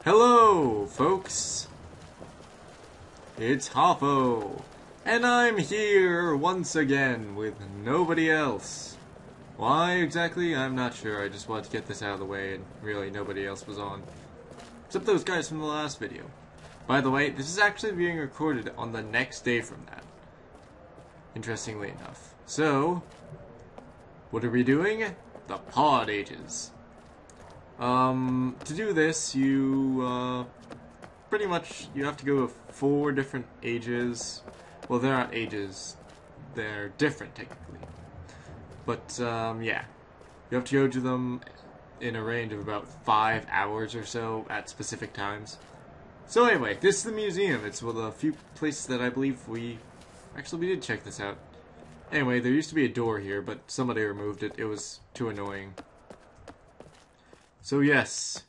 Hello, folks. It's Hoffo, and I'm here once again with nobody else. Why exactly? I'm not sure. I just wanted to get this out of the way, and really nobody else was on. Except those guys from the last video. By the way, this is actually being recorded on the next day from that. Interestingly enough. So, what are we doing? The Pod Ages. To do this, you, pretty much, you have to go to 4 different ages. Well, they're not ages. They're different, technically. But, yeah. You have to go to them in a range of about 5 hours or so at specific times. So anyway, this is the museum. It's one of the few places that I believe we did check this out. Anyway, there used to be a door here, but somebody removed it. It was too annoying. So yes,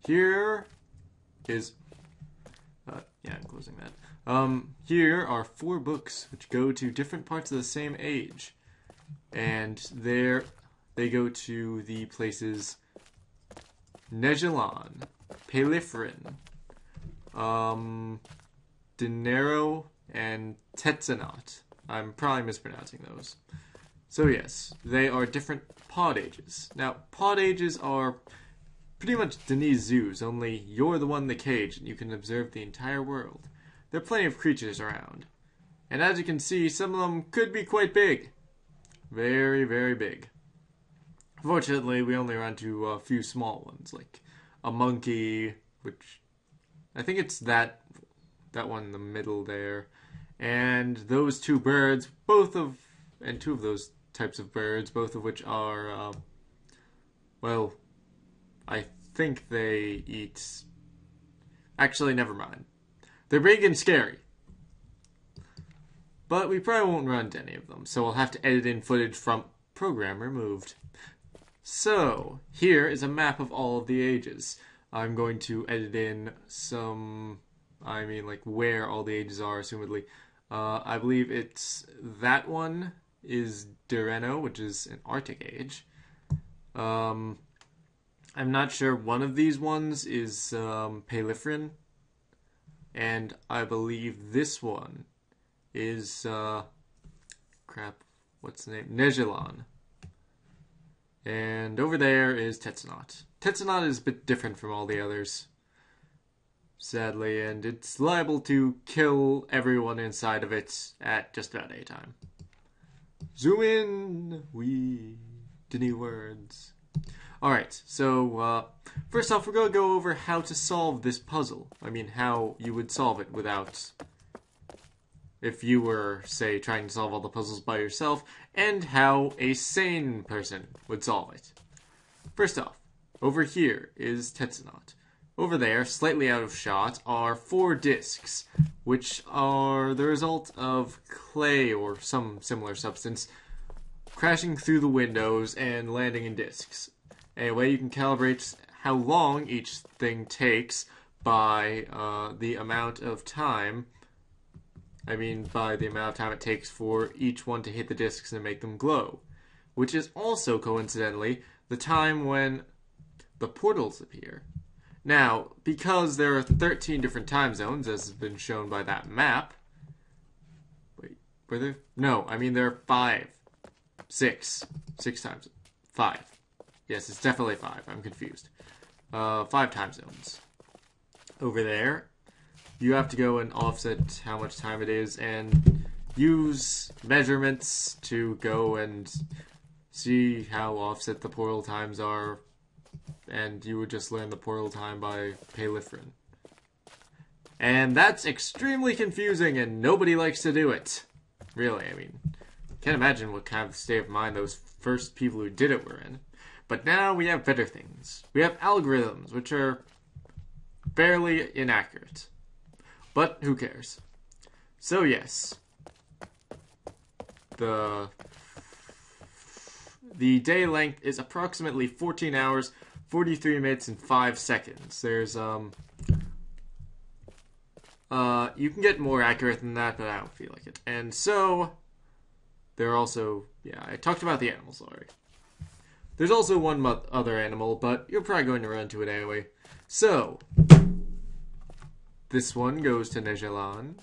here is, yeah, I'm closing that. Here are 4 books which go to different parts of the same age. And there, they go to the places Negelan, Pelifrin, Dinero, and Tetsanot. I'm probably mispronouncing those. So yes, they are different pod ages. Now, pod ages are pretty much Denise zoos, only you're the one in the cage and you can observe the entire world. There are plenty of creatures around. And as you can see, some of them could be quite big. Very, very big. Fortunately, we only run into a few small ones, like a monkey, which I think it's that one in the middle there. And those 2 birds, and 2 of those types of birds, both of which are, well, I think they eat... Actually, never mind. They're big and scary. But we probably won't run into any of them, so we'll have to edit in footage from program removed. So, here is a map of all of the ages. I'm going to edit in some... like where all the ages are, assumedly. I believe it's... That one is Direno, which is an Arctic age. I'm not sure. One of these ones is Pelifrin. And I believe this one is... crap, what's the name? Negelan. And over there is Tetsanot. Tetsanot is a bit different from all the others, sadly, and it's liable to kill everyone inside of it at just about any time. Zoom in! We didn't words. Alright, so, first off, we're going to go over how to solve this puzzle. I mean, how you would solve it without... if you were, say, trying to solve all the puzzles by yourself, and how a sane person would solve it. First off, over here is Tetsanot. Over there, slightly out of shot, are 4 discs, which are the result of clay or some similar substance crashing through the windows and landing in discs. Anyway, you can calibrate how long each thing takes by the amount of time. I mean, by the amount of time it takes for each one to hit the discs and make them glow. Which is also, coincidentally, the time when the portals appear. Now, because there are 13 different time zones, as has been shown by that map... Wait, were there? No, I mean there are 6 times. 5. Yes, it's definitely 5. I'm confused. 5 time zones. Over there, you have to go and offset how much time it is and use measurements to go and see how offset the portal times are. And you would just learn the portal time by Pelifrin. And that's extremely confusing and nobody likes to do it. Really, I mean, can't imagine what kind of state of mind those first people who did it were in. But now we have better things. We have algorithms, which are fairly inaccurate. But who cares? So yes. The day length is approximately 14 hours, 43 minutes, and 5 seconds. There's, you can get more accurate than that, but I don't feel like it. And so, there are also, yeah, I talked about the animals already. There's also one other animal, but you're probably going to run into it anyway. So, This one goes to Nejalan.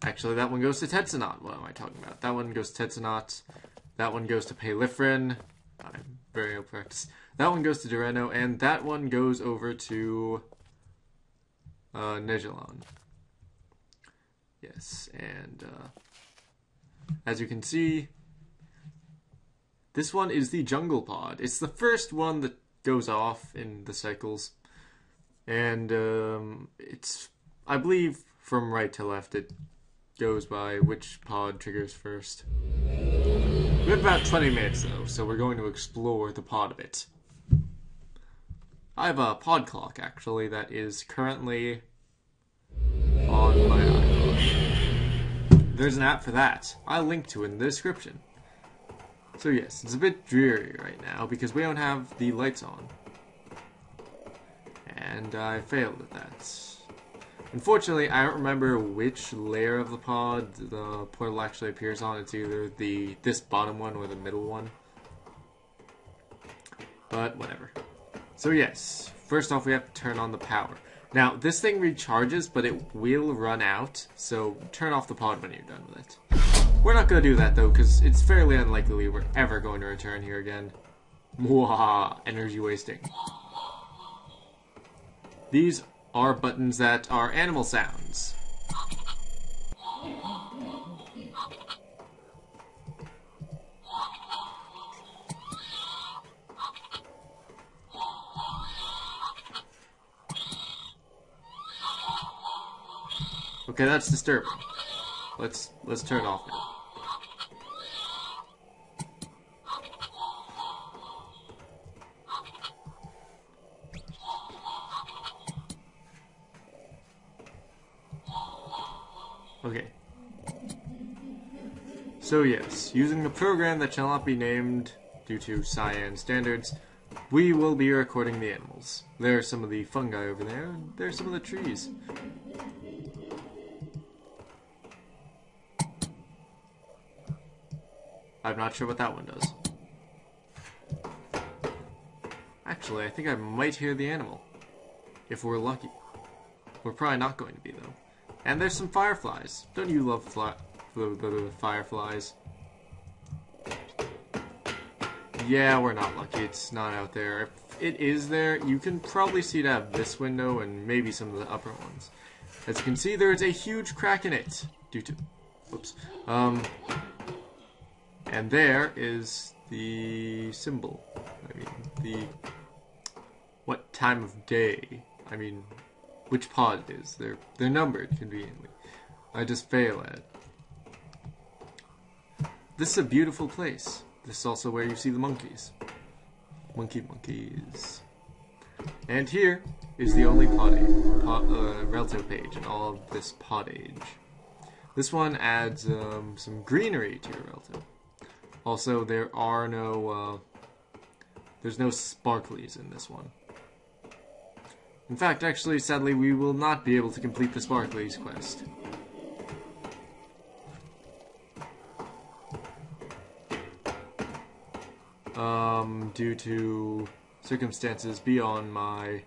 Actually, that one goes to Tetsanot. What am I talking about? That one goes to Tetsanot. That one goes to Pelifrin. I'm very ill practiced. That one goes to Dureno, and that one goes over to Nejalan. Yes, and as you can see, this one is the jungle pod. It's the first one that goes off in the cycles, and it's, I believe, from right to left it goes by which pod triggers first. We have about 20 minutes though, so we're going to explore the pod a bit. I have a pod clock actually that is currently on my iPhone. There's an app for that. I'll link to it in the description. So yes, it's a bit dreary right now because we don't have the lights on. And I failed at that. Unfortunately, I don't remember which layer of the pod the portal actually appears on. It's either this bottom one or the middle one. But whatever. So yes, first off we have to turn on the power. Now, this thing recharges, but it will run out, so turn off the pod when you're done with it. We're not going to do that though, because it's fairly unlikely we're ever going to return here again. Mwahaha, energy wasting. These are buttons that are animal sounds. Okay, that's disturbing. Let's turn it off now. Okay. So yes, using the program that shall not be named due to Cyan standards, we will be recording the animals. There are some of the fungi over there, and there are some of the trees. I'm not sure what that one does. Actually, I think I might hear the animal. If we're lucky. We're probably not going to be, though. And there's some fireflies. Don't you love fireflies? Yeah, we're not lucky. It's not out there. If it is there, you can probably see it out of this window and maybe some of the upper ones. As you can see, there is a huge crack in it. Due to... Whoops. And there is the symbol. I mean, the... What time of day? I mean... Which pod it is. They're numbered conveniently. I just fail at it. This is a beautiful place. This is also where you see the monkeys. Monkeys. And here is the only relative page in all of this pod age. This one adds some greenery to your relative. Also, there are no there's no sparklies in this one. In fact, actually, sadly, we will not be able to complete the Sparklies quest. Due to circumstances beyond my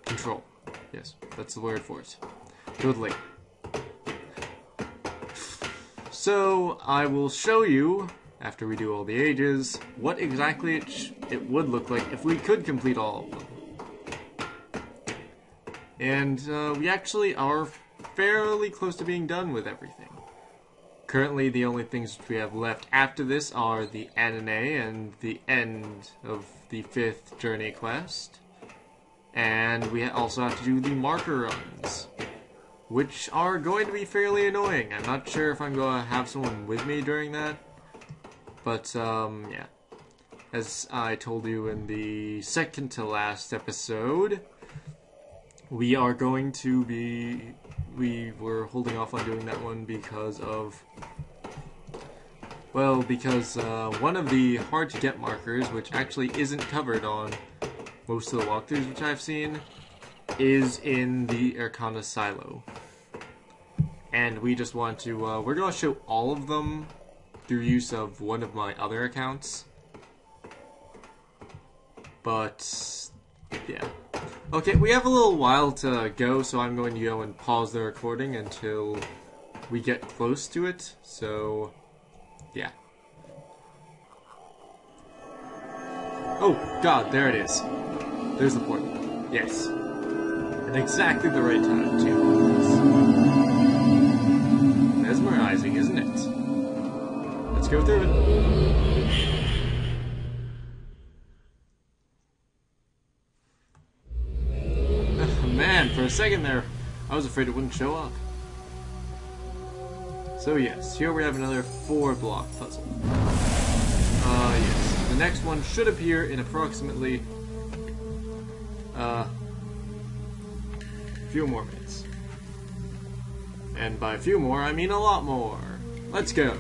control. Yes, that's the word for it. Totally. So, I will show you, after we do all the ages, what exactly it would look like if we could complete all of them. And we actually are fairly close to being done with everything. Currently, the only things we have left after this are the anime and the end of the 5th journey quest. And we also have to do the marker runs, which are going to be fairly annoying. I'm not sure if I'm going to have someone with me during that. But, yeah. As I told you in the second to last episode, we are going to be... We were holding off on doing that one because of... Well, because one of the hard-to-get markers, which actually isn't covered on most of the walkthroughs which I've seen, is in the Arcana silo. And we just want to... we're going to show all of them through use of one of my other accounts. But yeah. Okay, we have a little while to go, so I'm going to go and pause the recording until we get close to it. So yeah. Oh god, there it is. There's the port. Yes. At exactly the right time, too. Mesmerizing, isn't it? Let's go through it. Man, for a second there, I was afraid it wouldn't show up. So yes, here we have another 4-block puzzle. Yes. The next one should appear in approximately a few more minutes. And by a few more, I mean a lot more. Let's go.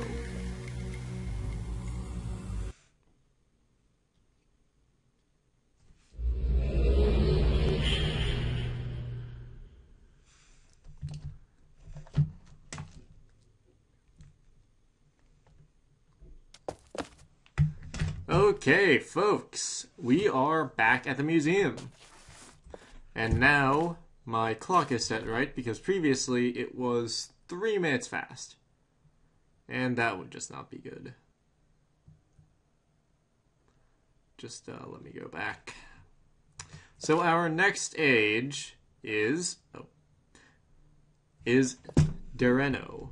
Okay, folks, we are back at the museum. And now my clock is set right because previously it was 3 minutes fast. And that would just not be good. Just let me go back. So our next age is Dereno.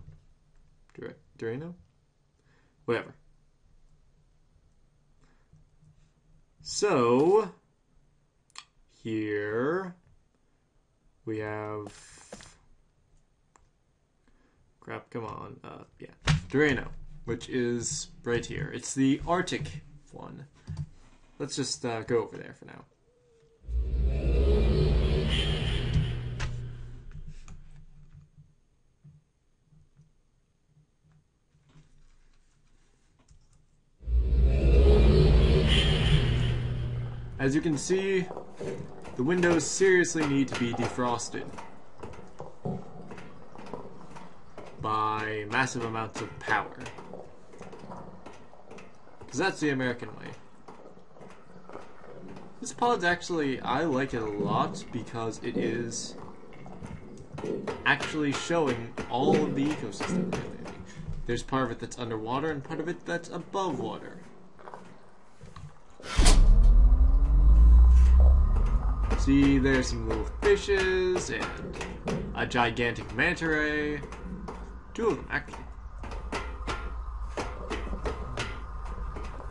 Dereno? Whatever. So, here we have, crap, come on, yeah, Drano, which is right here. It's the Arctic one. Let's just go over there for now. As you can see, the windows seriously need to be defrosted by massive amounts of power. Because that's the American way. This pod's actually, I like it a lot because it is actually showing all of the ecosystem. There's part of it that's underwater and part of it that's above water. See, there's some little fishes and a gigantic manta ray. 2 of them, actually.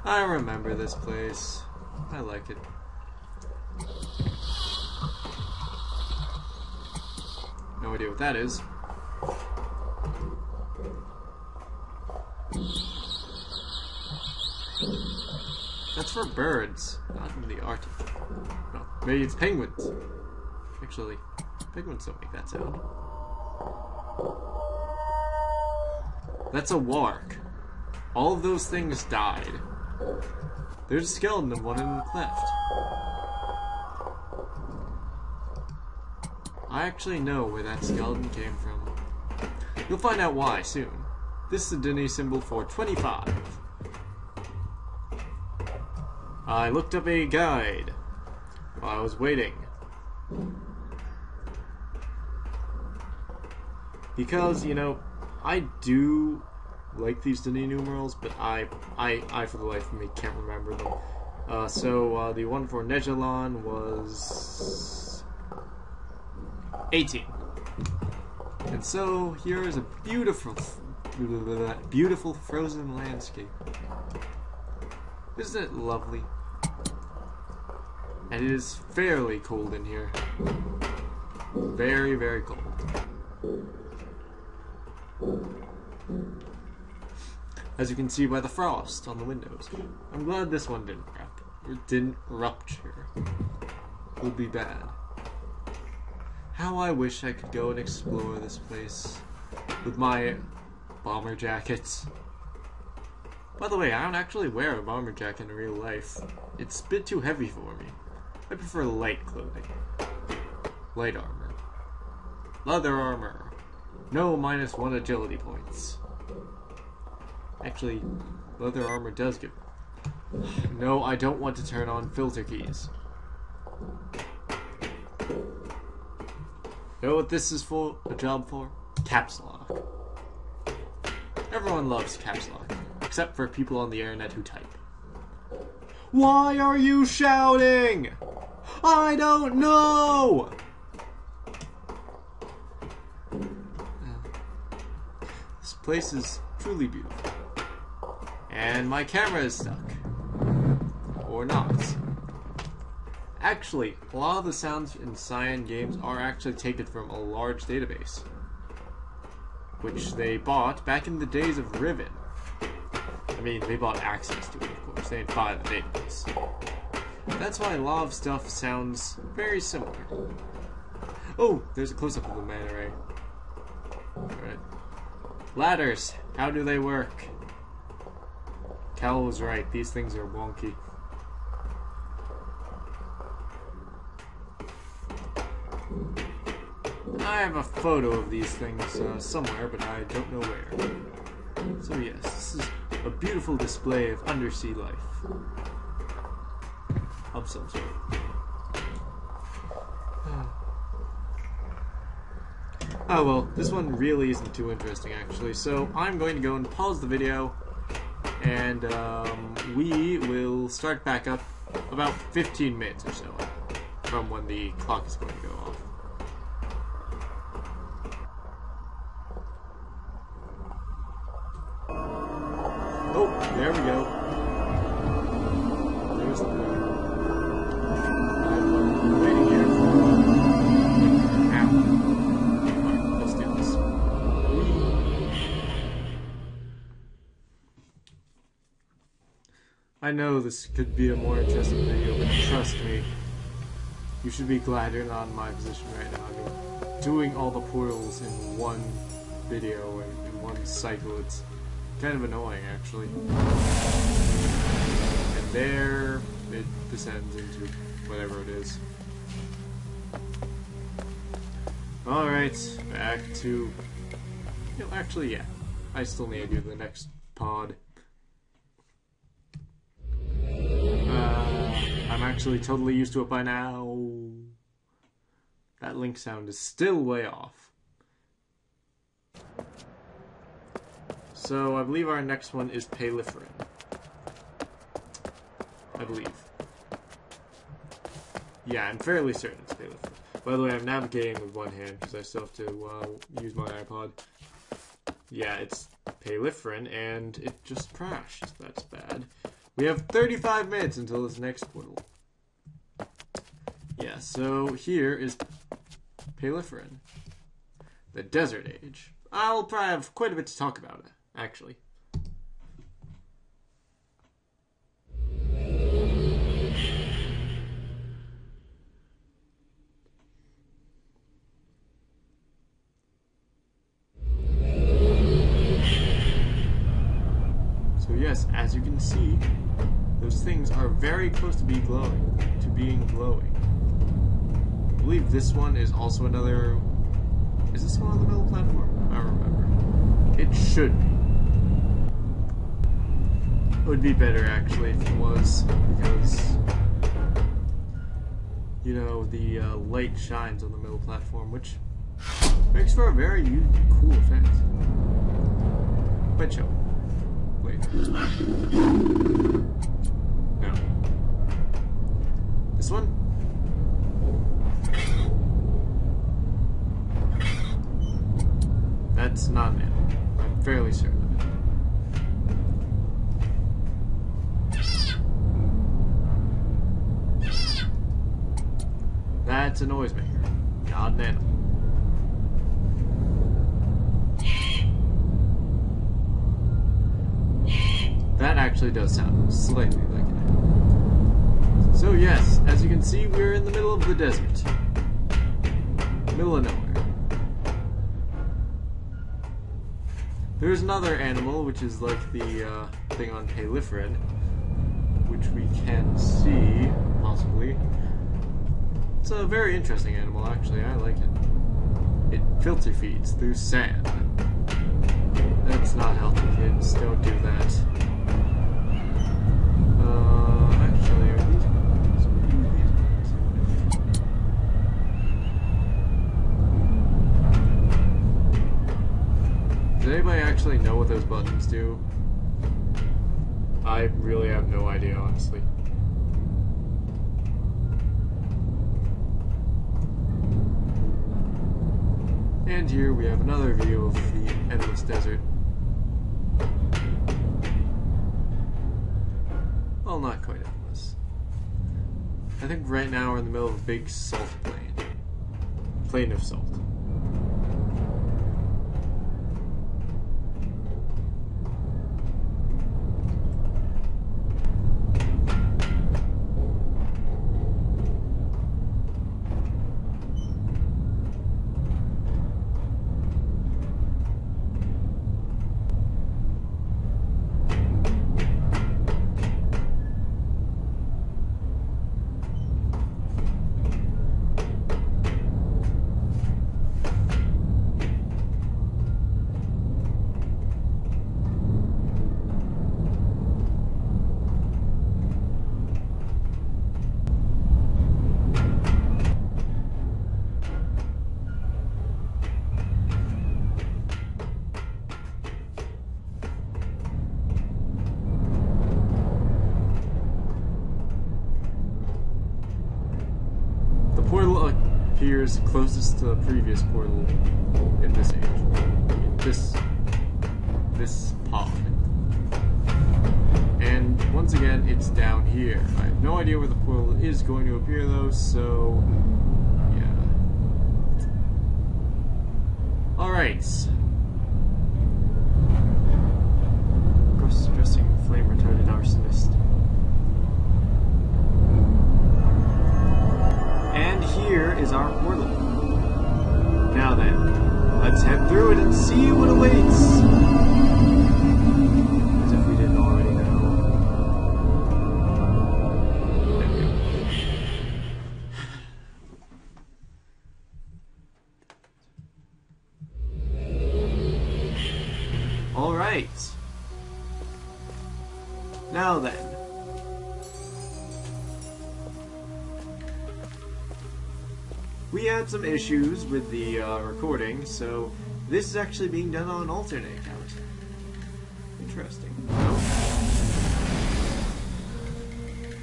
I remember this place. I like it. No idea what that is. That's for birds, not in the Arctic. No, maybe it's penguins. Actually, penguins don't make that sound. That's a warg. All of those things died. There's a skeleton of one in the cleft. I actually know where that skeleton came from. You'll find out why soon. This is the Denny symbol for 25. I looked up a guide while I was waiting. Because, you know, I do like these Denny numerals, but I for the life of me can't remember them. So the one for Nejalon was 18. And so here is a beautiful frozen landscape. Isn't it lovely? And it is fairly cold in here. Very, very cold. As you can see by the frost on the windows. I'm glad this one didn't rupture. It would be bad. How I wish I could go and explore this place with my bomber jackets. By the way, I don't actually wear a bomber jacket in real life. It's a bit too heavy for me. I prefer light clothing. Light armor. Leather armor. No -1 agility points. Actually, leather armor does give No, I don't want to turn on filter keys. You know what this is for? A job for? Caps lock. Everyone loves caps lock, except for people on the internet who type. Why are you shouting? I don't know! This place is truly beautiful. And my camera is stuck. Or not. Actually, a lot of the sounds in Cyan games are actually taken from a large database, which they bought back in the days of Riven. I mean, they bought access to it, of course. They didn't buy the database. That's why a lot of stuff sounds very similar. Oh, there's a close-up of the manta ray. Alright. Ladders. How do they work? Cal was right. These things are wonky. I have a photo of these things somewhere, but I don't know where. So yes, this is a beautiful display of undersea life. Of some sort. Oh well, this one really isn't too interesting actually, so I'm going to go and pause the video, and we will start back up about 15 minutes or so from when the clock is going to go off. Oh, there we go. There's the moon. I'm waiting here for an hour. Alright, let's do this. I know this could be a more interesting video, but trust me, you should be glad you're not in my position right now. I mean, doing all the portals in one video and in one cycle, it's kind of annoying, actually. And there, it descends into whatever it is. Alright, back to... You know, actually, yeah. I still need to do the next pod. I'm actually totally used to it by now. That link sound is still way off. So, I believe our next one is Paliferin. I believe. Yeah, I'm fairly certain it's Paliferin. By the way, I'm navigating with one hand because I still have to use my iPod. Yeah, it's Paliferin, and it just crashed. That's bad. We have 35 minutes until this next portal. Yeah, so here is Paliferin. The Desert Age. I'll probably have quite a bit to talk about it, actually. So yes, as you can see, those things are very close to being glowing. I believe this one is also another... Is this one on the middle platform? I don't remember. It should be. It would be better, actually, if it was, because, you know, the light shines on the middle platform, which makes for a very cool effect. But show later. No. This one? That's not an animal. I'm fairly certain of it. That's a noisemaker, not an animal. That actually does sound slightly like an animal. So yes, as you can see, we're in the middle of the desert. Middle of nowhere. There's another animal, which is like the thing on Paliferin, which we can see, possibly. It's a very interesting animal, actually. I like it. It filter feeds through sand. That's not healthy, kids. Don't do that. those buttons do. I really have no idea, honestly. And here we have another view of the endless desert. Well, not quite endless. I think right now we're in the middle of a big salt plain. Plain of salt. Portal appears closest to the previous portal in this age. This pod. And once again, it's down here. I have no idea where the portal is going to appear though, so yeah. Alright. Cross-dressing flame-retarded arsonist. And here is our portal. Now then, let's head through it and see what awaits. As if we didn't already know. Alright. Now then. We had some issues with the recording, so this is actually being done on an alternate account. Interesting.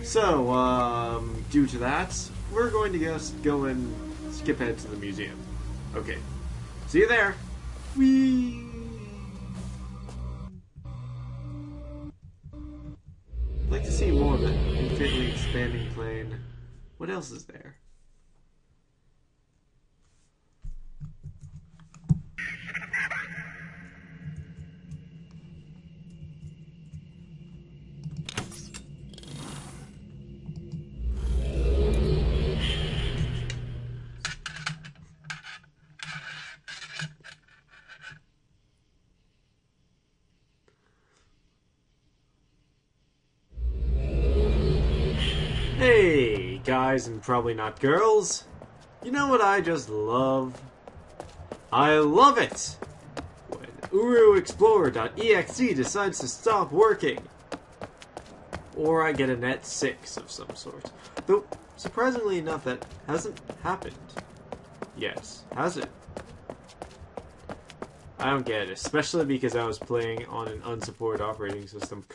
So, due to that, we're going to just go and skip ahead to the museum. Okay. See you there! Whee! I'd like to see more of that infinitely expanding plane. What else is there? Hey, guys and probably not girls. You know what I just love? I love it! When uruexplorer.exe decides to stop working. Or I get a net 6 of some sort. Though, surprisingly enough, that hasn't happened. Yes, has it? I don't get it, especially because I was playing on an unsupported operating system,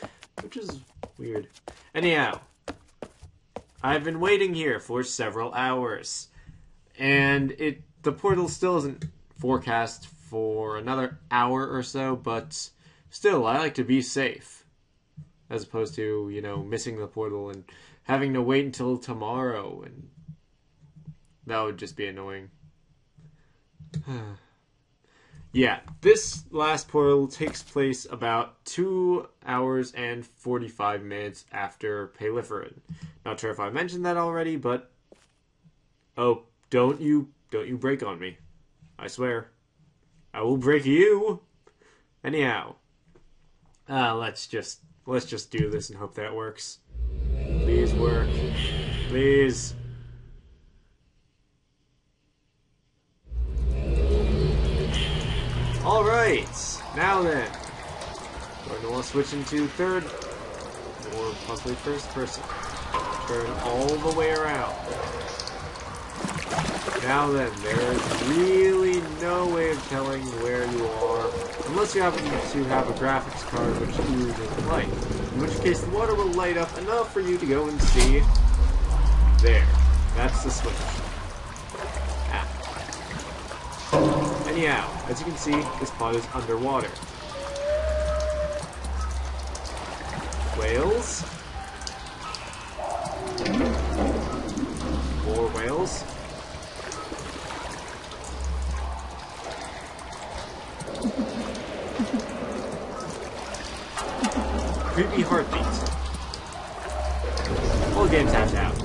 which is weird. Anyhow, I've been waiting here for several hours, and the portal still isn't forecast for another hour or so, but still, I like to be safe, as opposed to, you know, missing the portal and having to wait until tomorrow, and that would just be annoying. Yeah, this last portal takes place about 2 hours and 45 minutes after Paliferin. Not sure if I mentioned that already, but oh, don't you break on me. I swear. I will break you. Anyhow, let's just do this and hope that works. Please work. Please. Alright, now then, we're going to want to switch into third, or possibly first person. Turn all the way around. Now then, there's really no way of telling where you are, unless you happen to have a graphics card which uses light, in which case the water will light up enough for you to go and see. There. That's the switch. Ah. Anyhow, as you can see, this pod is underwater. Whales. More whales. Creepy heartbeats. All games have to have.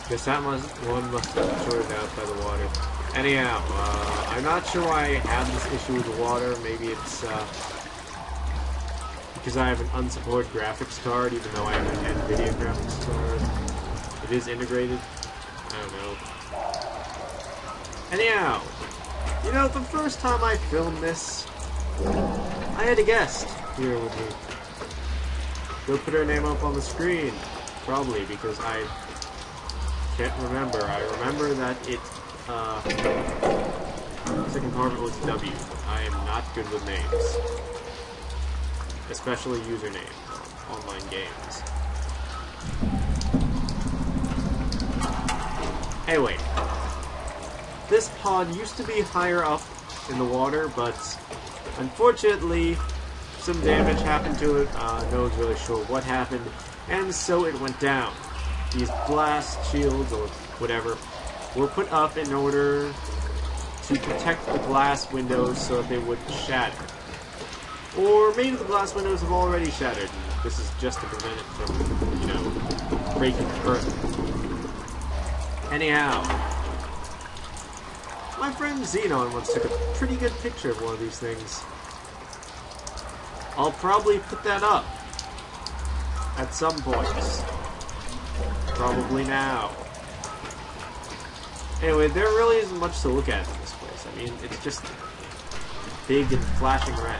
Guess that one must have been shorted out by the water. Anyhow, I'm not sure why I have this issue with the water. Maybe it's because I have an unsupported graphics card, even though I have an NVIDIA graphics card. It is integrated. I don't know. Anyhow, you know, the first time I filmed this, I had a guest here with me. Go put her name up on the screen. Probably, because I can't remember. I remember that it, second part was W. I am not good with names. Especially usernames on online games. Anyway, this pod used to be higher up in the water, but unfortunately some damage happened to it. No one's really sure what happened, and so it went down. These blast shields, or whatever, were put up in order to protect the glass windows so that they wouldn't shatter. Or maybe the glass windows have already shattered, and this is just to prevent it from, you know, breaking further. Anyhow, my friend Xenon once took a pretty good picture of one of these things. I'll probably put that up at some point. Probably now. Anyway, there really isn't much to look at in this place. I mean, it's just big and flashing red.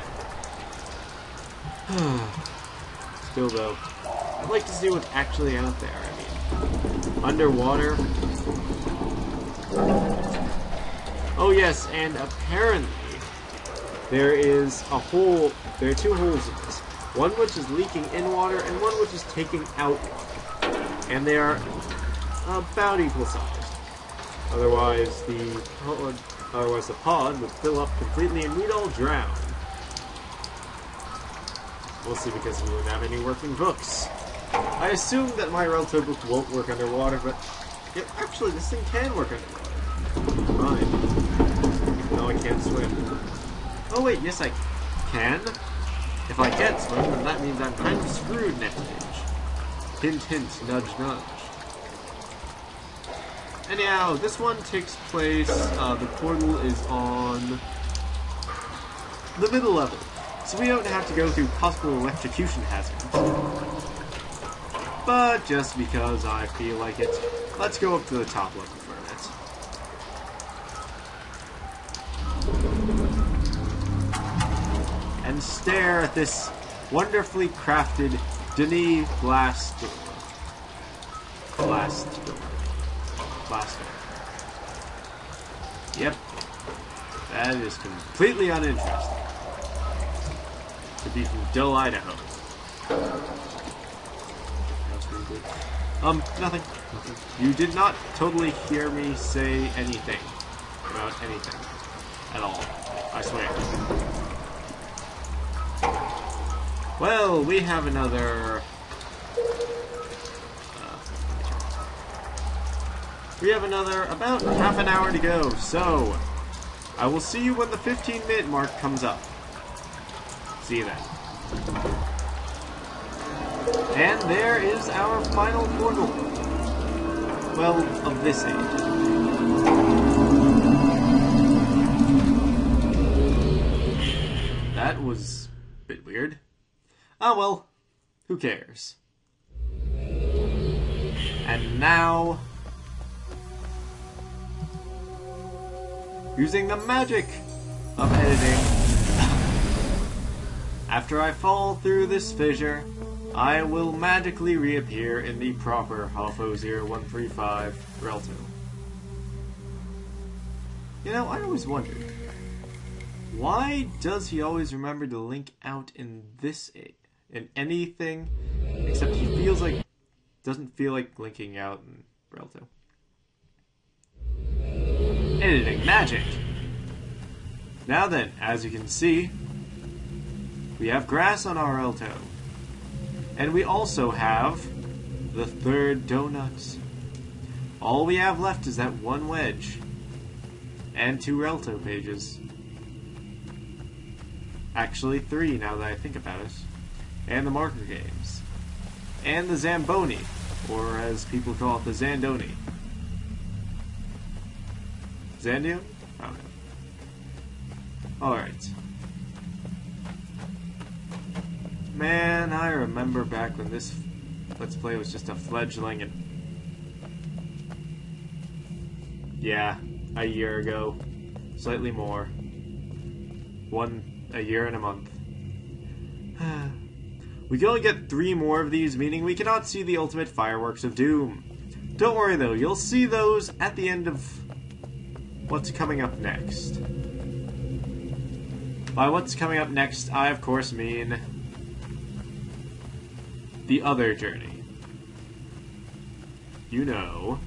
Still though, I'd like to see what's actually out there. I mean, underwater. Oh yes, and apparently there is a hole. There are two holes in this. One which is leaking in water, and one which is taking out water. And they are about equal sized. Otherwise, the pod would fill up completely, and we'd all drown. Mostly because we wouldn't have any working books. I assume that my relative book won't work underwater, but actually, this thing can work underwater. Fine. No, I can't swim. Oh wait, yes I can. If I can't swim, then that means I'm kind of screwed next stage. Hint, hint, nudge, nudge. Anyhow, this one takes place, the portal is on the middle level, so we don't have to go through possible electrocution hazards. But just because I feel like it, let's go up to the top level for a bit. And stare at this wonderfully crafted Denis glass door. Glass door. Glass door. Yep. That is completely uninteresting. To be from Dill, Idaho. Nothing. You did not totally hear me say anything about anything at all. I swear. Well, we have another... about half an hour to go, so I will see you when the 15-minute mark comes up. See you then. And there is our final portal. Well, of this age. That was a bit weird. Oh well, who cares? And now, using the magic of editing, After I fall through this fissure, I will magically reappear in the proper HAFO-0135 Relto. You know, I always wondered, why does he always remember to link out in anything, except he doesn't feel like linking out in Relto. Editing magic! Now then, as you can see, we have grass on our Relto. And we also have the third donut. All we have left is that one wedge. And 2 Relto pages. Actually 3 now that I think about it. And the marker games. And the Zamboni, or as people call it, the Zandoni. Zandio? I don't know. Alright. Man, I remember back when this Let's Play was just a fledgling and... yeah, a year ago. Slightly more. A year and a month. We can only get 3 more of these, meaning we cannot see the ultimate fireworks of doom. Don't worry though, you'll see those at the end of what's coming up next. By what's coming up next, I of course mean the other journey. You know.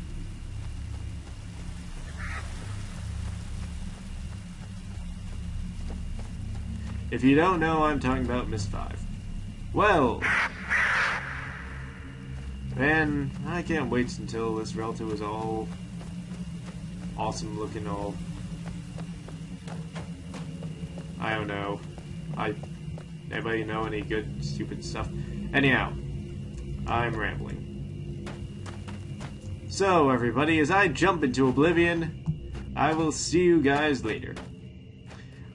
If you don't know, I'm talking about Miss 5. Well, man, I can't wait until this Relto is all awesome looking, all... I don't know. Anybody know any good, stupid stuff? Anyhow, I'm rambling. So, everybody, as I jump into oblivion, I will see you guys later.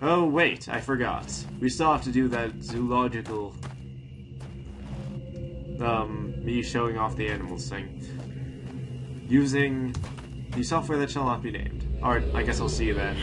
Oh, wait, I forgot. We still have to do that zoological... me showing off the animals thing. Using the software that shall not be named. Alright, I guess I'll see you then.